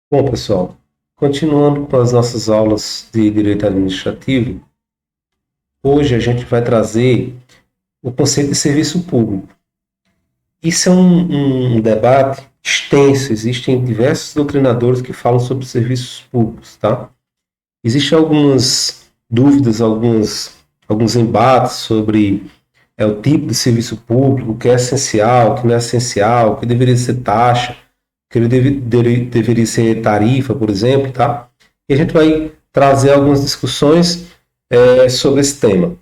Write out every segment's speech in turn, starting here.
Bom, pessoal, continuando com as nossas aulas de direito administrativo, hoje a gente vai trazer o conceito de serviço público. Isso é um debate extenso, existem diversos doutrinadores que falam sobre serviços públicos, tá? Existem algumas dúvidas, alguns embates sobre o tipo de serviço público, o que é essencial, o que não é essencial, o que deveria ser taxa, o que deveria ser tarifa, por exemplo, tá? E a gente vai trazer algumas discussões sobre esse tema.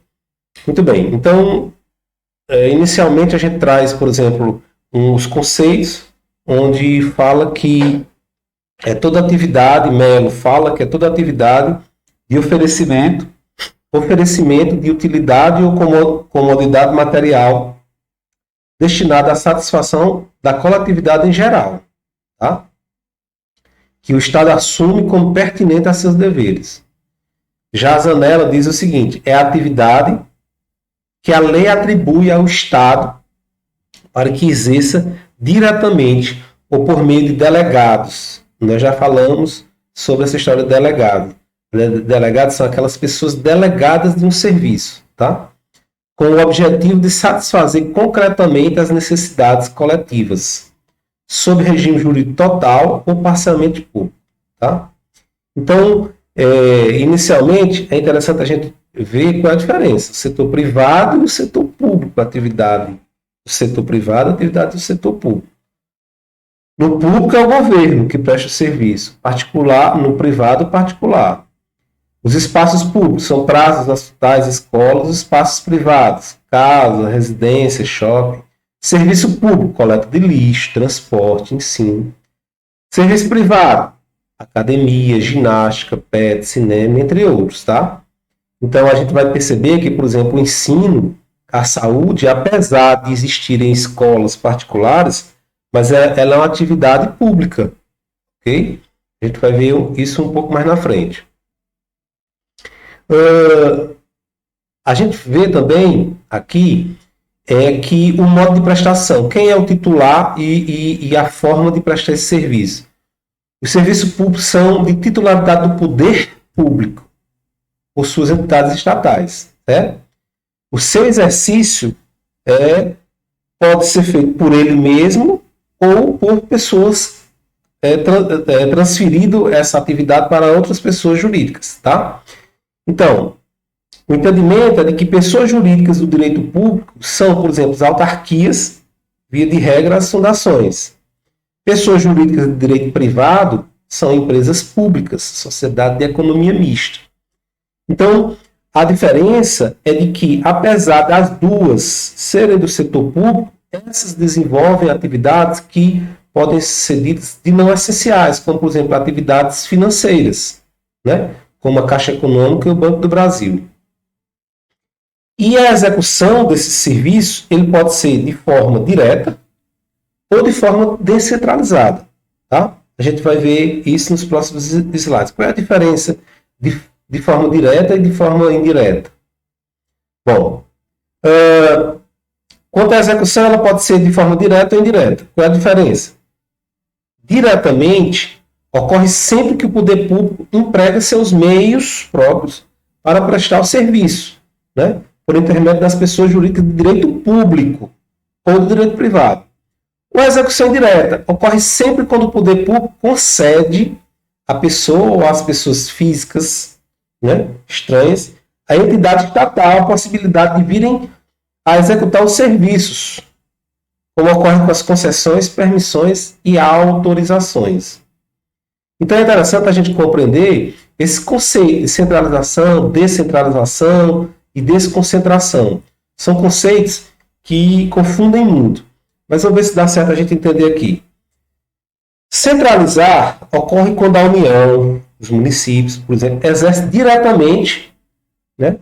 Muito bem, então, inicialmente a gente traz, por exemplo, uns conceitos, onde fala que toda atividade, Melo fala que é toda atividade de oferecimento de utilidade ou comodidade material destinada à satisfação da coletividade em geral, tá? Que o Estado assume como pertinente a seus deveres. Já a Zanella diz o seguinte: é a atividade que a lei atribui ao Estado para que exerça diretamente ou por meio de delegados. Nós já falamos sobre essa história de delegado. Delegados são aquelas pessoas delegadas de um serviço, tá? Com o objetivo de satisfazer concretamente as necessidades coletivas, sob regime jurídico total ou parcialmente público. Tá? Então, inicialmente, é interessante a gente ver qual é a diferença. O setor privado e o setor público, a atividade do setor privado e a atividade do setor público. No público é o governo que presta o serviço, particular, no privado, particular. Os espaços públicos são praças, hospitais, escolas, os espaços privados, casa, residência, shopping. Serviço público, coleta de lixo, transporte, ensino. Serviço privado, academia, ginástica, pet, cinema, entre outros, tá? Então a gente vai perceber que, por exemplo, o ensino, a saúde, apesar de existirem escolas particulares, mas ela é uma atividade pública, ok? A gente vai ver isso um pouco mais na frente. A gente vê também aqui que o modo de prestação, quem é o titular e a forma de prestar esse serviço. Os serviços públicos são de titularidade do poder público, por suas entidades estatais. Né? O seu exercício pode ser feito por ele mesmo ou por pessoas transferindo essa atividade para outras pessoas jurídicas. Tá? Então, o entendimento é de que pessoas jurídicas do direito público são, por exemplo, as autarquias, via de regra, as fundações. Pessoas jurídicas de direito privado são empresas públicas, sociedade de economia mista. Então, a diferença é de que, apesar das duas serem do setor público, essas desenvolvem atividades que podem ser ditas de não essenciais, como, por exemplo, atividades financeiras, né? Como a Caixa Econômica e o Banco do Brasil. E a execução desse serviço ele pode ser de forma direta ou de forma descentralizada. Tá? A gente vai ver isso nos próximos slides. Qual é a diferença de forma direta e de forma indireta? Bom, quanto à execução, ela pode ser de forma direta ou indireta. Qual é a diferença? Diretamente, ocorre sempre que o poder público emprega seus meios próprios para prestar o serviço, né? Por intermédio das pessoas jurídicas de direito público ou do direito privado. A execução indireta ocorre sempre quando o poder público concede à pessoa ou às pessoas físicas, né, estranhas, à entidade estatal a possibilidade de virem a executar os serviços, como ocorre com as concessões, permissões e autorizações. Então é interessante a gente compreender esse conceito de centralização, descentralização e desconcentração. São conceitos que confundem muito. Mas vamos ver se dá certo a gente entender aqui. Centralizar ocorre quando a União, os municípios, por exemplo, exercem diretamente, né,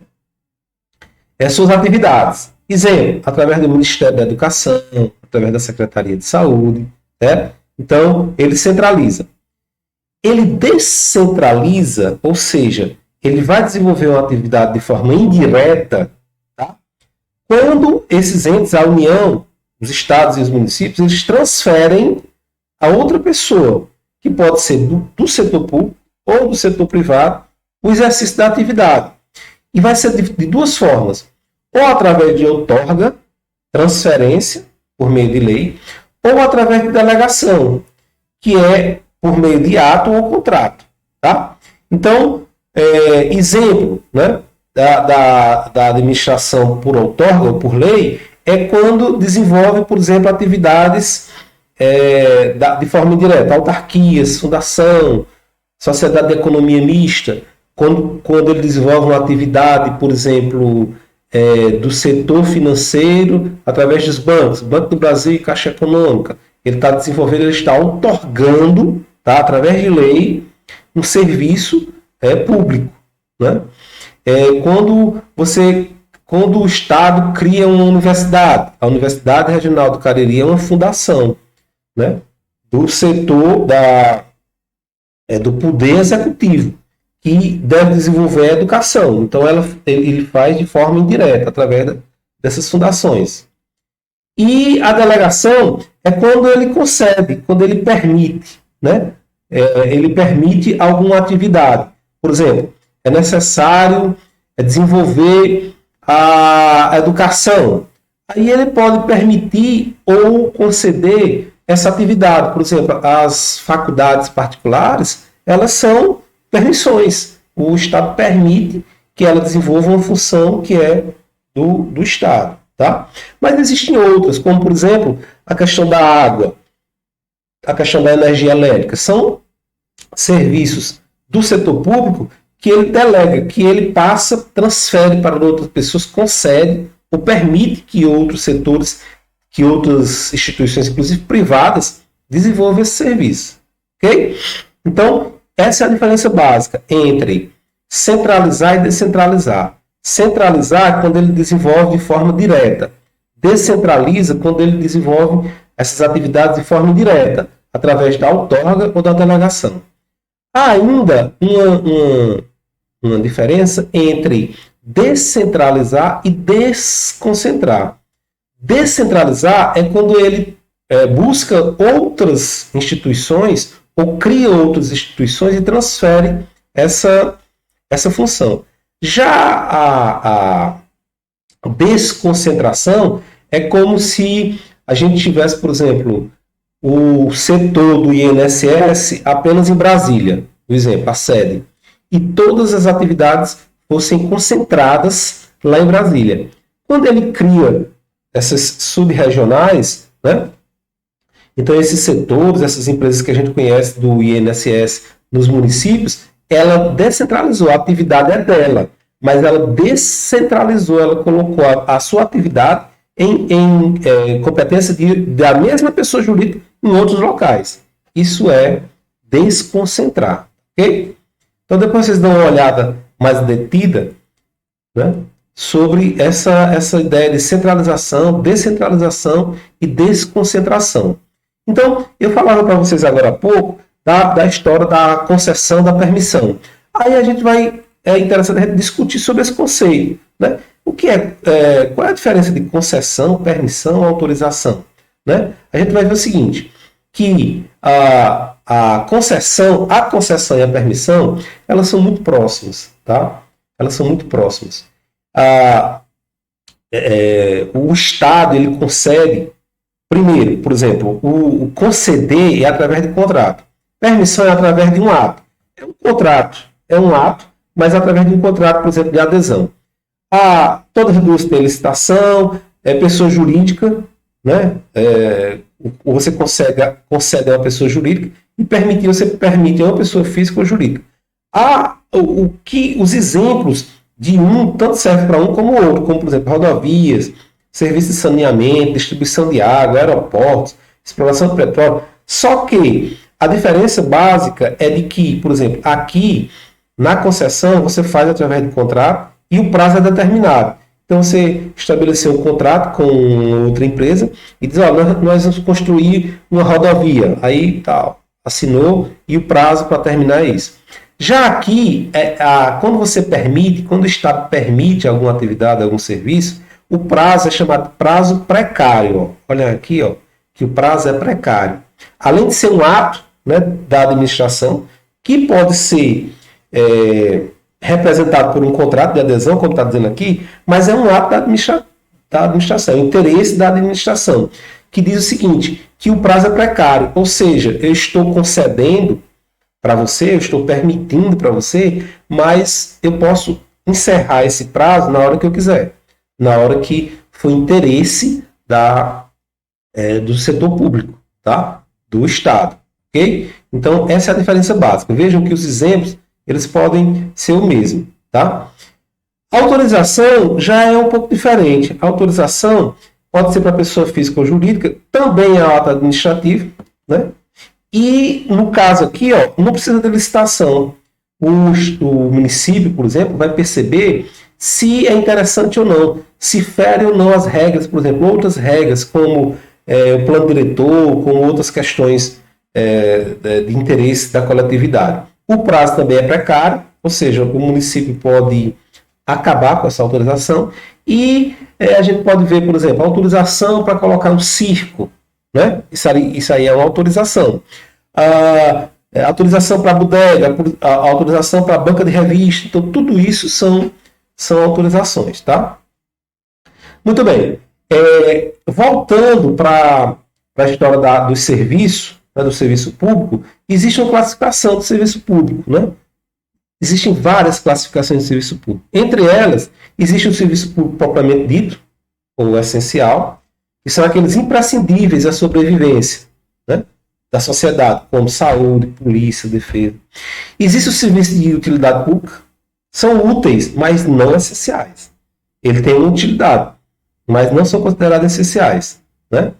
as suas atividades. Exemplo, através do Ministério da Educação, através da Secretaria de Saúde. Né? Então, ele centraliza. Ele descentraliza, ou seja, ele vai desenvolver uma atividade de forma indireta, tá? Quando esses entes, a União, os estados e os municípios, eles transferem a outra pessoa, que pode ser do setor público ou do setor privado, o exercício da atividade. E vai ser de duas formas. Ou através de outorga, transferência, por meio de lei, ou através de delegação, que é por meio de ato ou contrato. Tá? Então, exemplo, né, da administração por outorga ou por lei é quando desenvolve, por exemplo, atividades de forma indireta, autarquias, fundação, sociedade de economia mista, quando ele desenvolve uma atividade, por exemplo, do setor financeiro através dos bancos, Banco do Brasil e Caixa Econômica, ele está desenvolvendo, ele está outorgando, tá, através de lei, um serviço público, né? Quando o Estado cria uma universidade, a Universidade Regional do Cariri é uma fundação, né, do setor do poder executivo, que deve desenvolver a educação. Então, ele faz de forma indireta, através dessas fundações. E a delegação é quando ele concede, quando ele permite, né? Ele permite alguma atividade. Por exemplo, é necessário desenvolver a educação. Aí ele pode permitir ou conceder essa atividade. Por exemplo, as faculdades particulares, elas são permissões. O Estado permite que ela desenvolva uma função que é do Estado. Tá? Mas existem outras, como, por exemplo, a questão da água, a questão da energia elétrica. São serviços do setor público que ele delega, que ele passa, transfere para outras pessoas, concede ou permite que outros setores, que outras instituições, inclusive privadas, desenvolvam esse serviço. Ok? Então, essa é a diferença básica entre centralizar e descentralizar. Centralizar é quando ele desenvolve de forma direta. Descentraliza quando ele desenvolve essas atividades de forma indireta, através da outorga ou da delegação. Há ainda uma diferença entre descentralizar e desconcentrar. Descentralizar é quando ele busca outras instituições ou cria outras instituições e transfere essa função. Já a desconcentração é como se a gente tivesse, por exemplo, o setor do INSS apenas em Brasília, por exemplo, a sede, e todas as atividades fossem concentradas lá em Brasília. Quando ele cria essas subregionais, né? Então esses setores, essas empresas que a gente conhece do INSS nos municípios, ela descentralizou, a atividade é dela, mas ela descentralizou, ela colocou a sua atividade em competência da mesma pessoa jurídica em outros locais. Isso é desconcentrar. Ok? Então depois vocês dão uma olhada mais detida, né, sobre essa ideia de centralização, descentralização e desconcentração. Então, eu falava para vocês agora há pouco da história da concessão da permissão. Aí a gente é interessante a gente discutir sobre esse conceito, né? Qual é a diferença de concessão, permissão, autorização? Né? A gente vai ver o seguinte, que a concessão e a permissão, elas são muito próximas, tá? Elas são muito próximas. O Estado, ele concede, primeiro, por exemplo, o conceder é através de contrato. Permissão é através de um ato. É um contrato, é um ato, mas através de um contrato, por exemplo, de adesão. Todas as duas têm licitação, pessoa jurídica, né? Você concede a uma pessoa jurídica e você permite a uma pessoa física ou jurídica. Os exemplos de tanto serve para um como o outro, como, por exemplo, rodovias, serviços de saneamento, distribuição de água, aeroportos, exploração de petróleo. Só que a diferença básica é de que, por exemplo, aqui, na concessão, você faz através de contrato e o prazo é determinado. Então, você estabeleceu um contrato com outra empresa e diz, nós vamos construir uma rodovia. Aí, tal, assinou e o prazo para terminar é isso. Já aqui, quando o Estado permite alguma atividade, algum serviço, o prazo é chamado prazo precário. Olha aqui, que o prazo é precário. Além de ser um ato, né, da administração, que pode ser representado por um contrato de adesão, como está dizendo aqui, mas é um ato da administração, o interesse da administração, que diz o seguinte, que o prazo é precário, ou seja, eu estou concedendo para você, eu estou permitindo para você, mas eu posso encerrar esse prazo na hora que eu quiser, na hora que for interesse do setor público, tá? Do Estado, ok? Então, essa é a diferença básica. Vejam que os exemplos, eles podem ser o mesmo, tá? A autorização já é um pouco diferente. A autorização pode ser para pessoa física ou jurídica, também é ato administrativo, né? E, no caso aqui, ó, não precisa de licitação. O município, por exemplo, vai perceber se é interessante ou não, se fere ou não as regras, por exemplo, outras regras, como o plano diretor, como outras questões de interesse da coletividade. O prazo também é precário, ou seja, o município pode acabar com essa autorização e a gente pode ver, por exemplo, a autorização para colocar um circo, né? Isso aí é uma autorização. A autorização para bodega, a autorização para banca de revista, então tudo isso são autorizações, tá? Muito bem. Voltando para a história do serviço, né, do serviço público, existe uma classificação do serviço público, né? Existem várias classificações de serviço público. Entre elas, existe o serviço público propriamente dito, ou essencial, que são aqueles imprescindíveis à sobrevivência, né, da sociedade, como saúde, polícia, defesa. Existe o serviço de utilidade pública, são úteis, mas não essenciais. Ele tem uma utilidade, mas não são considerados essenciais, né?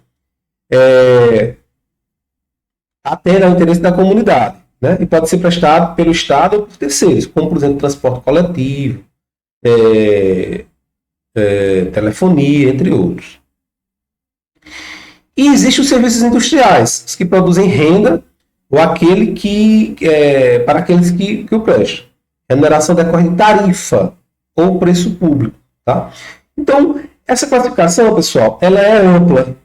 Atende ao interesse da comunidade, né? E pode ser prestado pelo Estado ou por terceiros, como, por exemplo, transporte coletivo, telefonia, entre outros. E existem os serviços industriais, os que produzem renda, ou aquele para aqueles que o prestam. Remuneração decorre de tarifa ou preço público, tá? Então, essa classificação, pessoal, ela é ampla.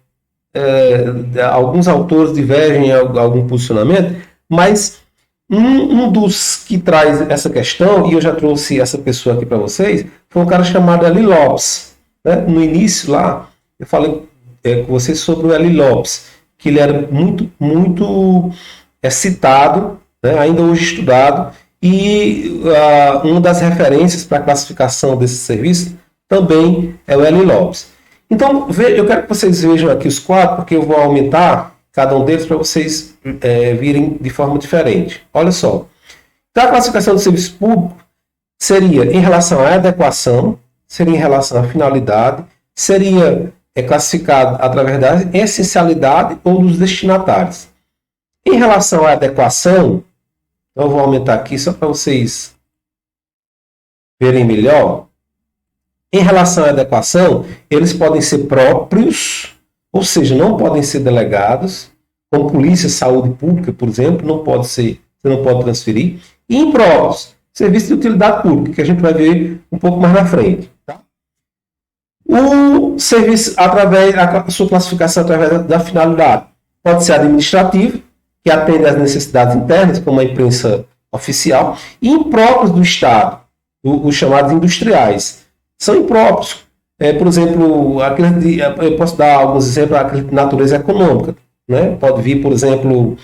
Alguns autores divergem em algum posicionamento, mas um dos que traz essa questão, e eu já trouxe essa pessoa aqui para vocês, foi um cara chamado Eli Lopes, né? No início lá, eu falei com vocês sobre o Eli Lopes, que ele era muito citado, né? Ainda hoje estudado, e uma das referências para a classificação desse serviço também é o Eli Lopes. Então, eu quero que vocês vejam aqui os quatro, porque eu vou aumentar cada um deles para vocês virem de forma diferente. Olha só. Então, a classificação do serviço público seria em relação à adequação, seria em relação à finalidade, seria classificado através da essencialidade ou dos destinatários. Em relação à adequação, eu vou aumentar aqui só para vocês verem melhor. Em relação à adequação, eles podem ser próprios, ou seja, não podem ser delegados, como polícia, saúde pública, por exemplo, você não pode transferir. E impróprios, serviço de utilidade pública, que a gente vai ver um pouco mais na frente. Tá? O serviço, a sua classificação através da finalidade, pode ser administrativo, que atende às necessidades internas, como a imprensa oficial, e impróprios do Estado, os chamados industriais. São impróprios. Por exemplo, eu posso dar alguns exemplos aquele de natureza econômica. Né? Pode vir, por exemplo,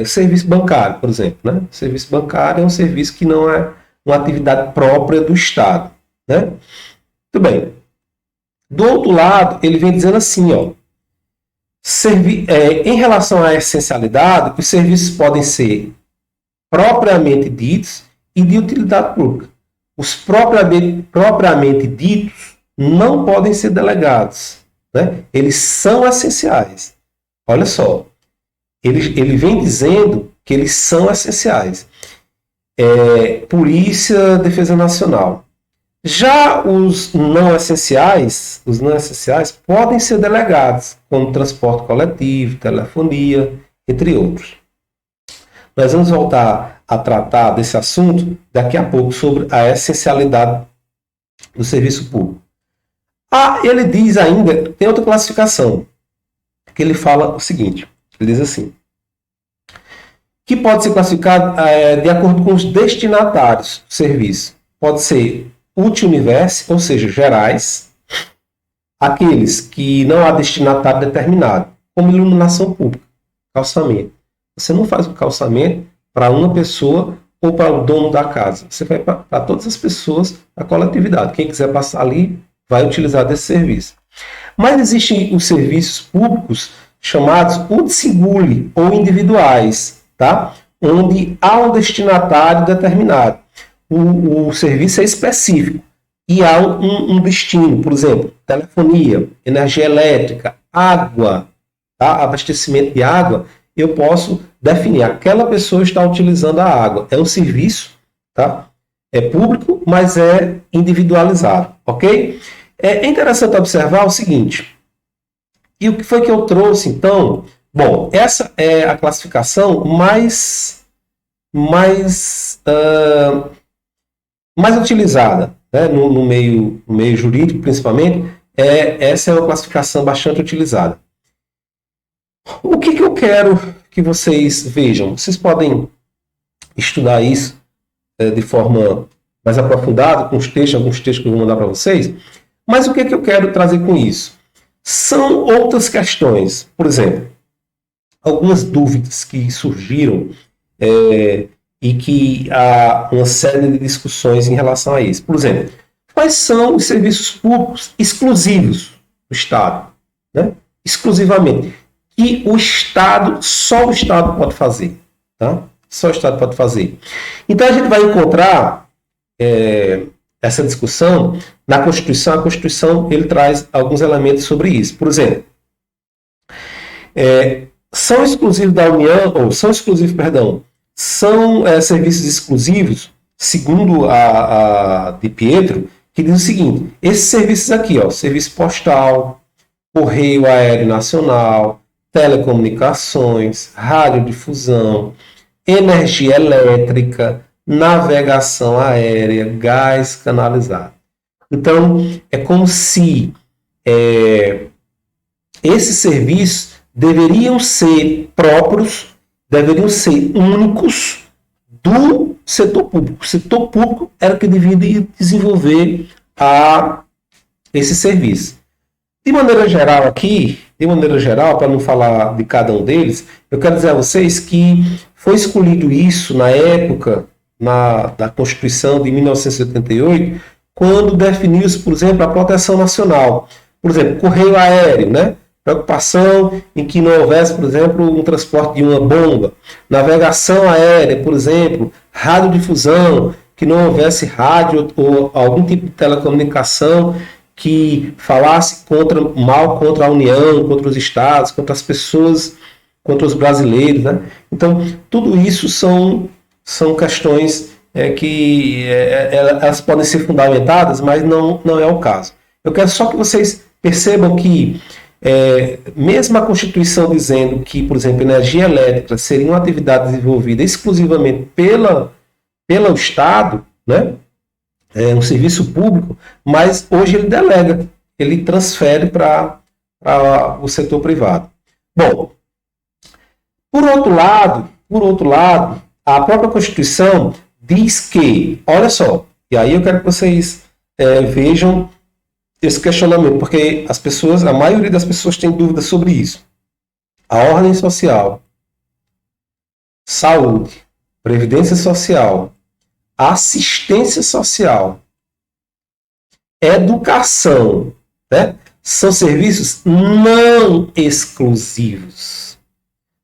serviço bancário, por exemplo. Né? O serviço bancário é um serviço que não é uma atividade própria do Estado. Né? Muito bem. Do outro lado, ele vem dizendo assim, ó, em relação à essencialidade, os serviços podem ser propriamente ditos e de utilidade pública. Os propriamente ditos não podem ser delegados. Né? Eles são essenciais. Olha só. Ele vem dizendo que eles são essenciais. Polícia, Defesa Nacional. Já os não essenciais podem ser delegados, como transporte coletivo, telefonia, entre outros. Nós vamos voltar a tratar desse assunto daqui a pouco, sobre a essencialidade do serviço público. Ele diz ainda, tem outra classificação, que ele fala o seguinte, ele diz assim, que pode ser classificado de acordo com os destinatários do serviço. Pode ser multi-universo, ou seja, gerais, aqueles que não há destinatário determinado, como iluminação pública, calçamento. Você não faz o calçamento para uma pessoa ou para o dono da casa. Você vai para todas as pessoas da coletividade. Quem quiser passar ali vai utilizar desse serviço. Mas existem os serviços públicos chamados utsinguli ou individuais, tá? Onde há um destinatário determinado. O serviço é específico e há um destino, por exemplo, telefonia, energia elétrica, água, tá? Abastecimento de água. Eu posso definir, aquela pessoa está utilizando a água. É um serviço, tá? É público, mas é individualizado, ok? É interessante observar o seguinte, e o que foi que eu trouxe, então? Bom, essa é a classificação mais utilizada, né, no meio jurídico, principalmente. Essa é uma classificação bastante utilizada. O que eu quero que vocês vejam? Vocês podem estudar isso de forma mais aprofundada, com alguns textos que eu vou mandar para vocês. Mas o que eu quero trazer com isso? São outras questões. Por exemplo, algumas dúvidas que surgiram e que há uma série de discussões em relação a isso. Por exemplo, quais são os serviços públicos exclusivos do Estado? Né? Exclusivamente. Que só o Estado pode fazer. Tá? Só o Estado pode fazer. Então, a gente vai encontrar essa discussão na Constituição. A Constituição ele traz alguns elementos sobre isso. Por exemplo, são exclusivos da União, ou são exclusivos, perdão, são serviços exclusivos, segundo a de Pietro, que diz o seguinte: esses serviços aqui, ó, serviço postal, correio aéreo nacional, telecomunicações, radiodifusão, energia elétrica, navegação aérea, gás canalizado. Então, é como se esses serviços deveriam ser próprios, deveriam ser únicos do setor público. O setor público era o que deveria desenvolver esse serviço. De maneira geral aqui, para não falar de cada um deles, eu quero dizer a vocês que foi escolhido isso na época da Constituição de 1988, quando definiu-se, por exemplo, a proteção nacional. Por exemplo, correio aéreo, né? Preocupação em que não houvesse, por exemplo, um transporte de uma bomba. Navegação aérea, por exemplo, radiodifusão, que não houvesse rádio ou algum tipo de telecomunicação que falasse mal contra a União, contra os estados, contra as pessoas, contra os brasileiros. Né? Então, tudo isso são questões que elas podem ser fundamentadas, mas não é o caso. Eu quero só que vocês percebam que mesmo a Constituição dizendo que, por exemplo, energia elétrica seria uma atividade desenvolvida exclusivamente pelo Estado, né? É um serviço público, mas hoje ele delega, ele transfere para o setor privado. Bom, por outro lado, a própria Constituição diz que, olha só, e aí eu quero que vocês vejam esse questionamento, porque a maioria das pessoas tem dúvidas sobre isso. A ordem social, saúde, previdência social, assistência social, educação, né? São serviços não exclusivos.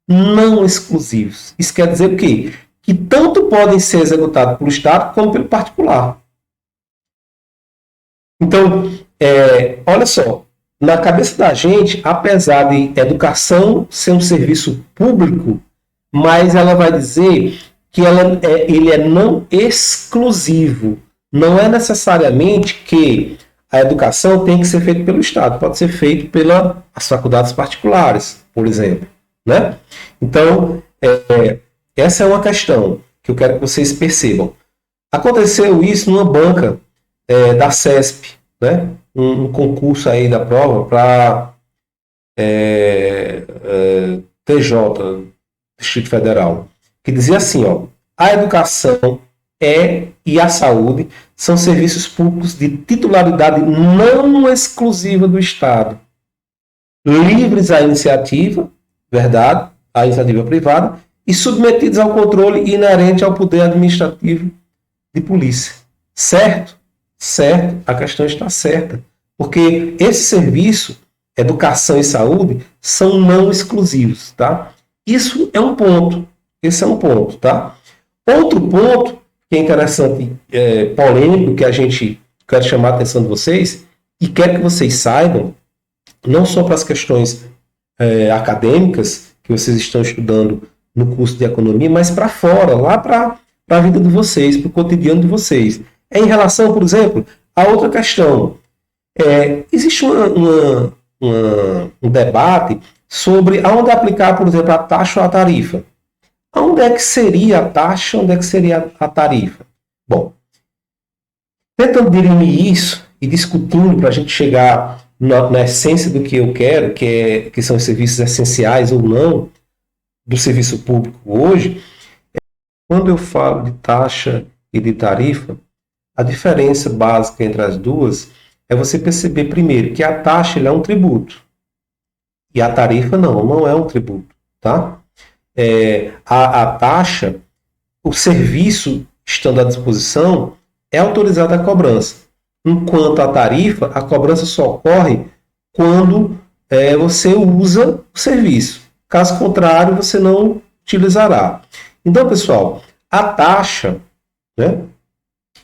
Não exclusivos. Isso quer dizer o quê? Que tanto podem ser executados pelo Estado como pelo particular. Então, olha só, na cabeça da gente, apesar de educação ser um serviço público, mas ela vai dizer que ele é não exclusivo. Não é necessariamente que a educação tem que ser feita pelo Estado. Pode ser feito pelas faculdades particulares, por exemplo. Né? Então, essa é uma questão que eu quero que vocês percebam. Aconteceu isso numa banca da CESP, né? Um concurso aí da prova para TJ, Distrito Federal, que dizia assim, ó, a educação e a saúde são serviços públicos de titularidade não exclusiva do Estado, livres à iniciativa, verdade, à iniciativa privada, e submetidos ao controle inerente ao poder administrativo de polícia. Certo? Certo, a questão está certa. Porque esse serviço, educação e saúde, são não exclusivos, tá? Isso é um ponto. Esse é um ponto, tá? Outro ponto que é interessante, polêmico, que a gente quer chamar a atenção de vocês, e quer que vocês saibam, não só para as questões acadêmicas que vocês estão estudando no curso de economia, mas para fora, lá para a vida de vocês, para o cotidiano de vocês. Em relação, por exemplo, a outra questão. Existe um debate sobre aonde aplicar, por exemplo, a taxa ou a tarifa. Onde é que seria a taxa, onde é que seria a tarifa? Bom, tentando dirimir isso e discutindo para a gente chegar na essência do que eu quero, que são os serviços essenciais ou não do serviço público hoje, quando eu falo de taxa e de tarifa, a diferença básica entre as duas é você perceber primeiro que a taxa é um tributo e a tarifa não é um tributo, tá? A taxa, o serviço estando à disposição, é autorizada a cobrança. Enquanto a tarifa, a cobrança só ocorre quando você usa o serviço. Caso contrário, você não utilizará. Então, pessoal, a taxa, né?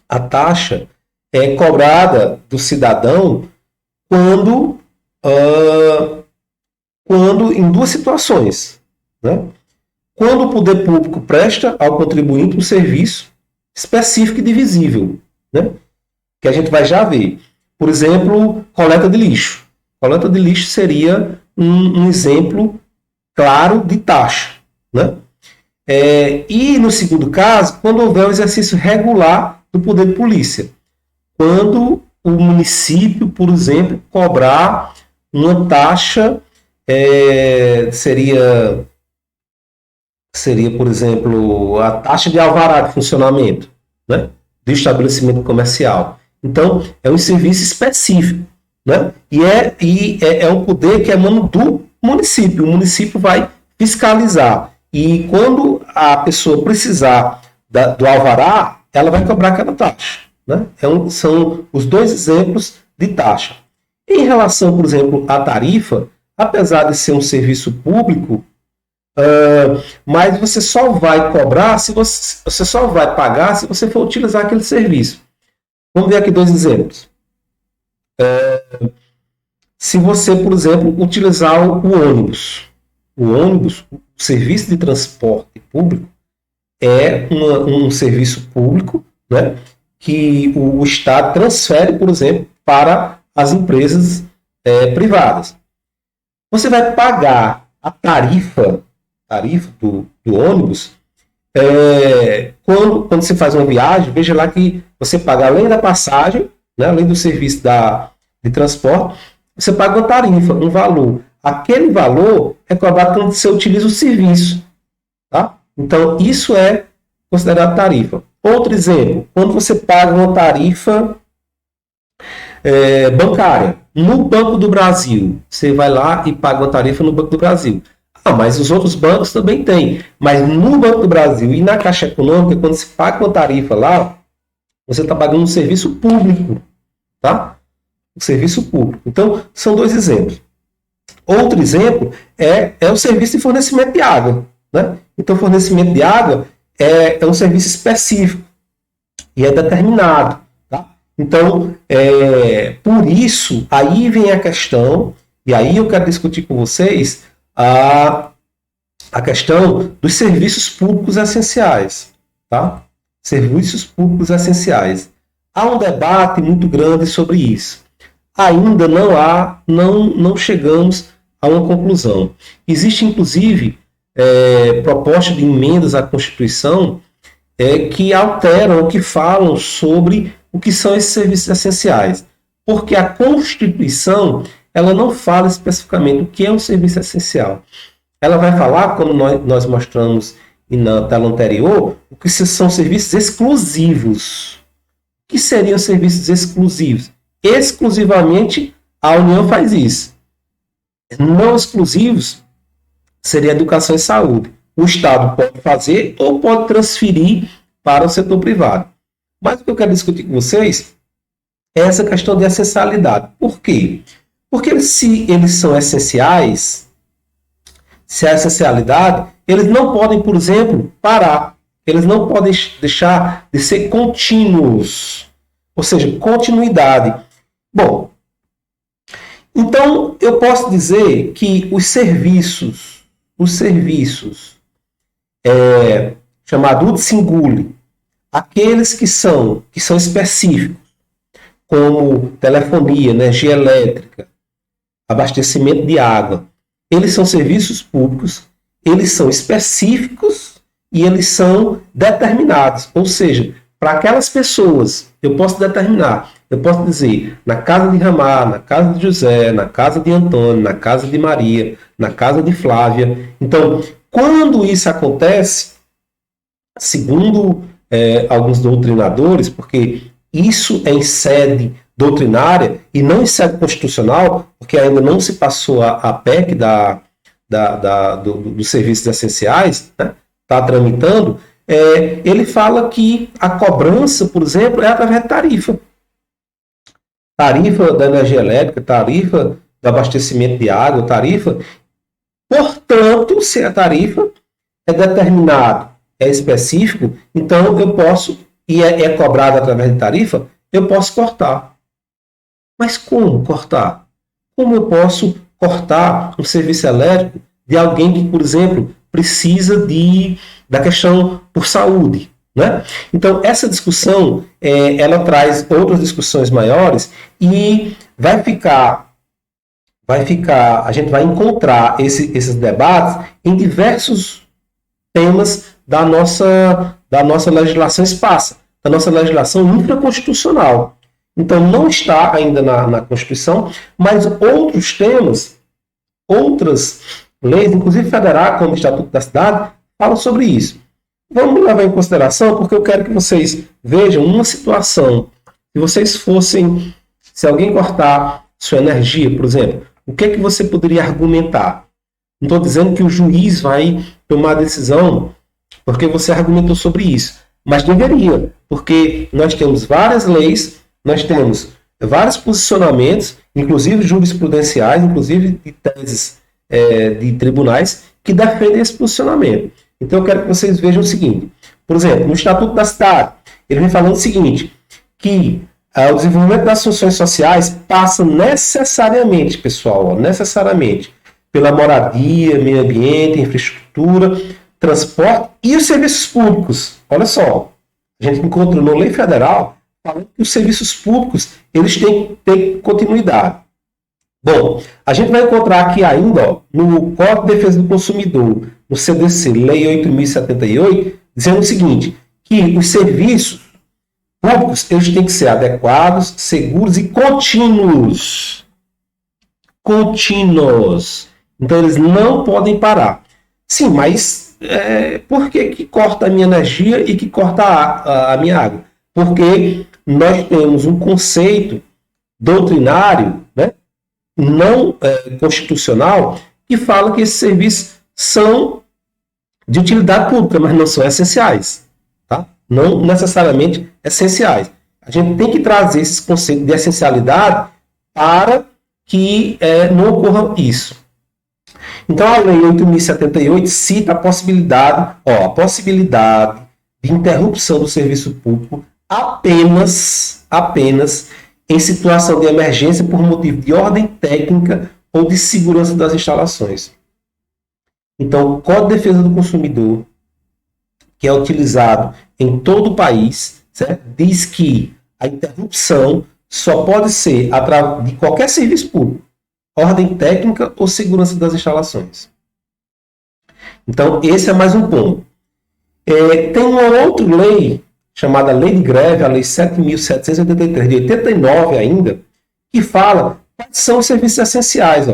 A taxa é cobrada do cidadão quando em duas situações, né? Quando o poder público presta ao contribuinte um serviço específico e divisível, né? Que a gente vai já ver. Por exemplo, coleta de lixo. Coleta de lixo seria um exemplo claro de taxa, né? E no segundo caso, quando houver um exercício regular do poder de polícia. Quando o município, por exemplo, cobrar uma taxa, seria, por exemplo, a taxa de alvará de funcionamento, né, do estabelecimento comercial. Então, é um serviço específico, né, e é um poder que emana do município. O município vai fiscalizar. E quando a pessoa precisar do alvará, ela vai cobrar aquela taxa, né? São os dois exemplos de taxa. Em relação, por exemplo, à tarifa, apesar de ser um serviço público, mas você só vai cobrar, você só vai pagar se você for utilizar aquele serviço. Vamos ver aqui dois exemplos. Se você, por exemplo, utilizar o ônibus, o serviço de transporte público, é um serviço público, né, que o Estado transfere, por exemplo, para as empresas privadas. Você vai pagar a tarifa do ônibus quando você faz uma viagem. Veja lá que você paga, além da passagem, né, além do serviço de transporte, você paga uma tarifa, um valor. Aquele valor é cobrado quando você utiliza o serviço. Tá? Então, isso é considerado tarifa. Outro exemplo, quando você paga uma tarifa bancária. No Banco do Brasil, você vai lá e paga uma tarifa no Banco do Brasil. Mas os outros bancos também têm. Mas no Banco do Brasil e na Caixa Econômica, quando se paga uma tarifa lá, você está pagando um serviço público. Tá? Um serviço público. Então, são dois exemplos. Outro exemplo é o serviço de fornecimento de água. Né? Então, fornecimento de água é um serviço específico e é determinado. Tá? Então, por isso, aí vem a questão, e aí eu quero discutir com vocês a questão dos serviços públicos essenciais. Tá? Serviços públicos essenciais. Há um debate muito grande sobre isso. Ainda não chegamos a uma conclusão. Existe, inclusive, proposta de emendas à Constituição que alteram, que falam sobre o que são esses serviços essenciais. Porque a Constituição, ela não fala especificamente o que é um serviço essencial. Ela vai falar, como nós mostramos e na tela anterior, o que são serviços exclusivos. O que seriam serviços exclusivos? Exclusivamente a União faz isso. Não exclusivos seria educação e saúde. O Estado pode fazer ou pode transferir para o setor privado. Mas o que eu quero discutir com vocês é essa questão de essencialidade. Por quê? Porque se eles são essenciais, se há essencialidade, eles não podem, por exemplo, parar. Eles não podem deixar de ser contínuos. Ou seja, continuidade. Bom, então eu posso dizer que os serviços chamado ut singuli, aqueles que são específicos, como telefonia, energia elétrica, abastecimento de água, eles são serviços públicos, eles são específicos e eles são determinados. Ou seja, para aquelas pessoas, eu posso determinar, eu posso dizer, na casa de Ramar, na casa de José, na casa de Antônio, na casa de Maria, na casa de Flávia. Então, quando isso acontece, segundo alguns doutrinadores, porque isso é em sede doutrinária e não em sede constitucional, porque ainda não se passou a PEC dos serviços essenciais, né? Está tramitando, ele fala que a cobrança, por exemplo, é através de tarifa. Tarifa da energia elétrica, tarifa do abastecimento de água, tarifa. Portanto, se a tarifa é determinado, é específico, então eu posso, e é cobrado através de tarifa, eu posso cortar. Mas como cortar? Como eu posso cortar um serviço elétrico de alguém que, por exemplo, precisa da questão por saúde? Né? Então, essa discussão, ela traz outras discussões maiores e a gente vai encontrar esses debates em diversos temas da nossa legislação esparsa, da nossa legislação infraconstitucional. Então, não está ainda na Constituição, mas outros temas, outras leis, inclusive federal, como o Estatuto da Cidade, falam sobre isso. Vamos levar em consideração, porque eu quero que vocês vejam uma situação. Se alguém cortar sua energia, por exemplo, o que é que você poderia argumentar? Não estou dizendo que o juiz vai tomar a decisão porque você argumentou sobre isso, mas deveria, porque nós temos várias leis, nós temos vários posicionamentos, inclusive jurisprudenciais, inclusive de teses de tribunais, que defendem esse posicionamento. Então eu quero que vocês vejam o seguinte, por exemplo, no Estatuto da Cidade, ele vem falando o seguinte, que o desenvolvimento das funções sociais passa necessariamente, pessoal, necessariamente, pela moradia, meio ambiente, infraestrutura, transporte e os serviços públicos. Olha só, a gente encontrou na lei federal falando que os serviços públicos eles têm que ter continuidade. Bom, a gente vai encontrar aqui ainda no Código de Defesa do Consumidor, no CDC, Lei 8.078, dizendo o seguinte, que os serviços públicos eles têm que ser adequados, seguros e contínuos. Contínuos. Então, eles não podem parar. Sim, mas por que corta a minha energia e que corta a minha água? Porque nós temos um conceito doutrinário, né, não constitucional, que fala que esses serviços são de utilidade pública, mas não são essenciais. Tá? Não necessariamente essenciais. A gente tem que trazer esse conceito de essencialidade para que não ocorra isso. Então, a Lei 8.078 cita a possibilidade de interrupção do serviço público apenas em situação de emergência por motivo de ordem técnica ou de segurança das instalações. Então, o Código de Defesa do Consumidor, que é utilizado em todo o país, certo? Diz que a interrupção só pode ser através de qualquer serviço público, ordem técnica ou segurança das instalações. Então, esse é mais um ponto. Tem uma outra lei, chamada Lei de Greve, a Lei 7.783, de 89 ainda, que fala quais são os serviços essenciais.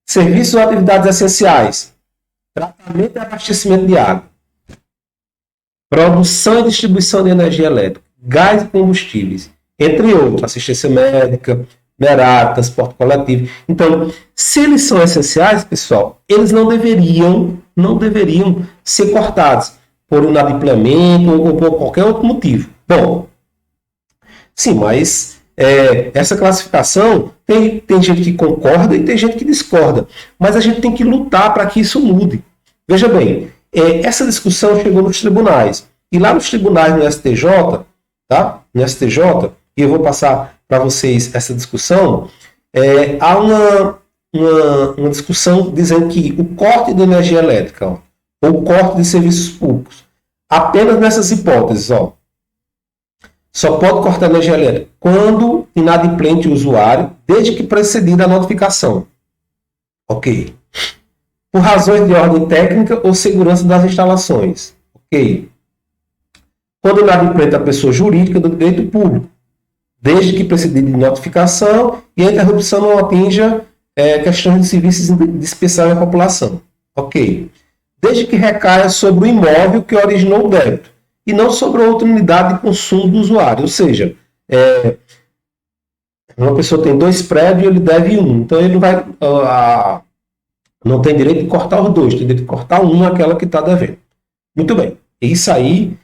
Serviços ou atividades essenciais. Tratamento e abastecimento de água. produção e distribuição de energia elétrica, gás e combustíveis, entre outros, assistência médica, merat, transporte coletivo. Então, se eles são essenciais, pessoal, eles não deveriam ser cortados por inadimplemento ou por qualquer outro motivo. Bom, sim, mas essa classificação tem gente que concorda e tem gente que discorda, mas a gente tem que lutar para que isso mude. Veja bem, essa discussão chegou nos tribunais, e lá nos tribunais no STJ, tá? No STJ, e eu vou passar para vocês essa discussão, há uma discussão dizendo que o corte de energia elétrica, ou o corte de serviços públicos, apenas nessas hipóteses, só pode cortar energia elétrica quando inadimplente o usuário, desde que precedida a notificação. Ok. Por razões de ordem técnica ou segurança das instalações. Ok. Quando inadimplente a pessoa jurídica do direito público, desde que precedida de notificação e a interrupção não atinja questões de serviços indispensáveis à população. Ok. Desde que recaia sobre o imóvel que originou o débito e não sobre outra unidade de consumo do usuário. Ou seja, uma pessoa tem 2 prédios e ele deve 1. Então ele não tem direito de cortar os 2, tem direito de cortar 1, aquela que está devendo. Muito bem. Isso aí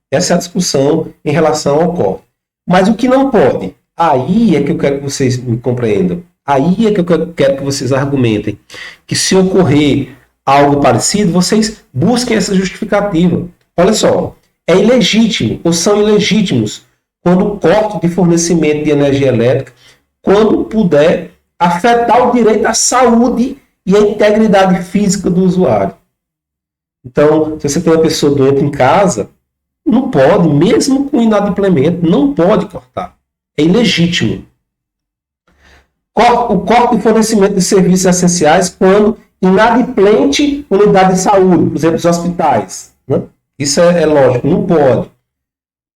essa é a discussão em relação ao corte. Mas o que não pode, aí é que eu quero que vocês me compreendam, aí é que eu quero que vocês argumentem, que se ocorrer algo parecido, vocês busquem essa justificativa. Olha só, é ilegítimo ou são ilegítimos quando o corte de fornecimento de energia elétrica, quando puder afetar o direito à saúde e à integridade física do usuário. Então, se você tem uma pessoa doente em casa, não pode, mesmo com inadimplemento, não pode cortar. É ilegítimo. O corte de fornecimento de serviços essenciais quando inadimplente unidade de saúde, por exemplo, os hospitais. Né? Isso é lógico, não pode.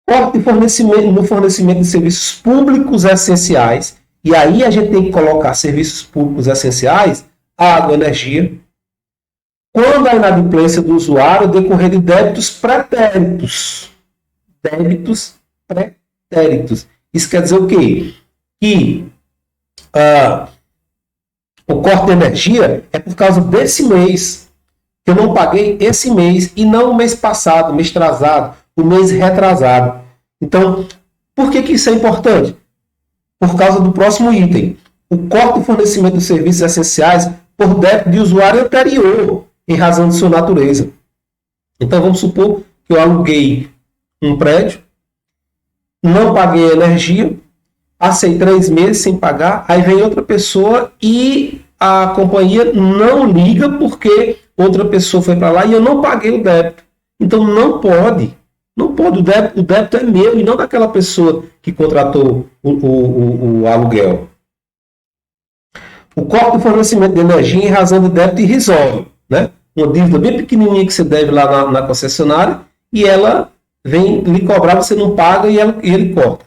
Corte no fornecimento de serviços públicos essenciais, e aí a gente tem que colocar serviços públicos essenciais, água, energia, quando a inadimplência do usuário decorrer de débitos pretéritos. Débitos pretéritos. Isso quer dizer o quê? Que o corte de energia é por causa desse mês. Que eu não paguei esse mês e não o mês passado, o mês atrasado, o mês retrasado. Então, por que isso é importante? Por causa do próximo item. O corte de fornecimento de serviços essenciais por débito de usuário anterior, em razão de sua natureza. Então, vamos supor que eu aluguei um prédio, não paguei a energia, passei 3 meses sem pagar, aí vem outra pessoa e a companhia não liga porque outra pessoa foi para lá e eu não paguei o débito. Então, não pode. Não pode. O débito é meu e não daquela pessoa que contratou o aluguel. O corte de fornecimento de energia em razão de débito irrisório. Né? Uma dívida bem pequenininha que você deve lá na concessionária e ela vem lhe cobrar, você não paga e ele corta.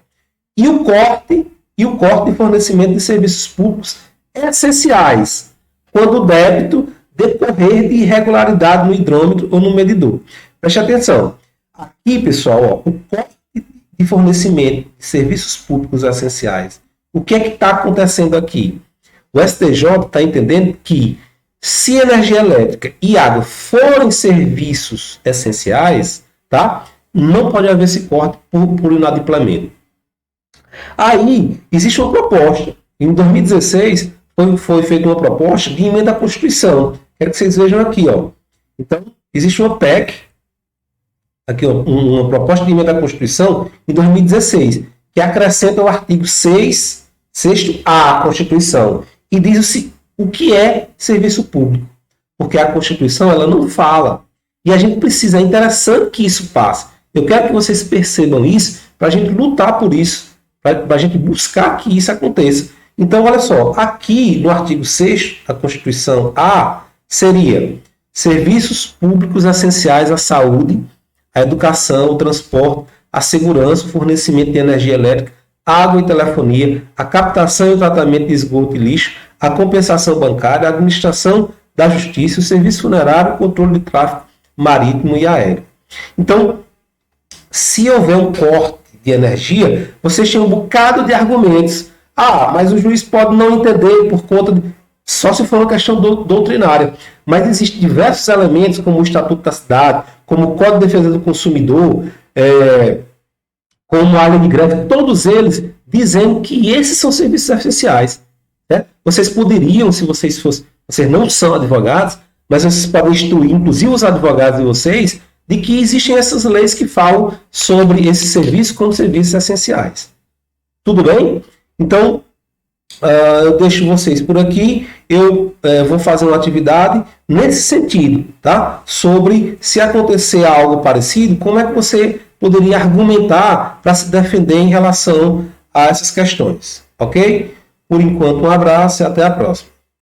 E o corte de fornecimento de serviços públicos essenciais, quando o débito decorrer de irregularidade no hidrômetro ou no medidor. Preste atenção. Aqui, pessoal, o corte de fornecimento de serviços públicos essenciais. O que é que está acontecendo aqui? O STJ está entendendo que se energia elétrica e água forem serviços essenciais, tá? Não pode haver esse corte por inadimplemento. Aí, existe uma proposta. Em 2016, foi feita uma proposta de emenda à Constituição. Quero que vocês vejam aqui. Então, existe uma PEC, aqui, uma proposta de emenda à Constituição, em 2016, que acrescenta o artigo 6º à Constituição. E diz o que é serviço público. Porque a Constituição ela não fala. E a gente precisa, é interessante que isso passe. Eu quero que vocês percebam isso, para a gente lutar por isso, para a gente buscar que isso aconteça. Então, olha só, aqui no artigo 6º da Constituição A, seria serviços públicos essenciais à saúde, à educação, ao transporte, à segurança, o fornecimento de energia elétrica, água e telefonia, a captação e o tratamento de esgoto e lixo, a compensação bancária, a administração da justiça, o serviço funerário, o controle de tráfego marítimo e aéreo. Então, se houver um corte de energia, vocês têm um bocado de argumentos. Ah, mas o juiz pode não entender por conta de... Só se for uma questão doutrinária. Mas existem diversos elementos, como o Estatuto da Cidade, como o Código de Defesa do Consumidor, como a lei de greve, todos eles dizendo que esses são serviços essenciais. Né? Vocês poderiam, se vocês fossem... Vocês não são advogados, mas vocês podem instruir, inclusive os advogados de vocês, de que existem essas leis que falam sobre esses serviços como serviços essenciais. Tudo bem? Então, eu deixo vocês por aqui. Eu vou fazer uma atividade nesse sentido, tá? Sobre se acontecer algo parecido, como é que você poderia argumentar para se defender em relação a essas questões, ok? Por enquanto, um abraço e até a próxima.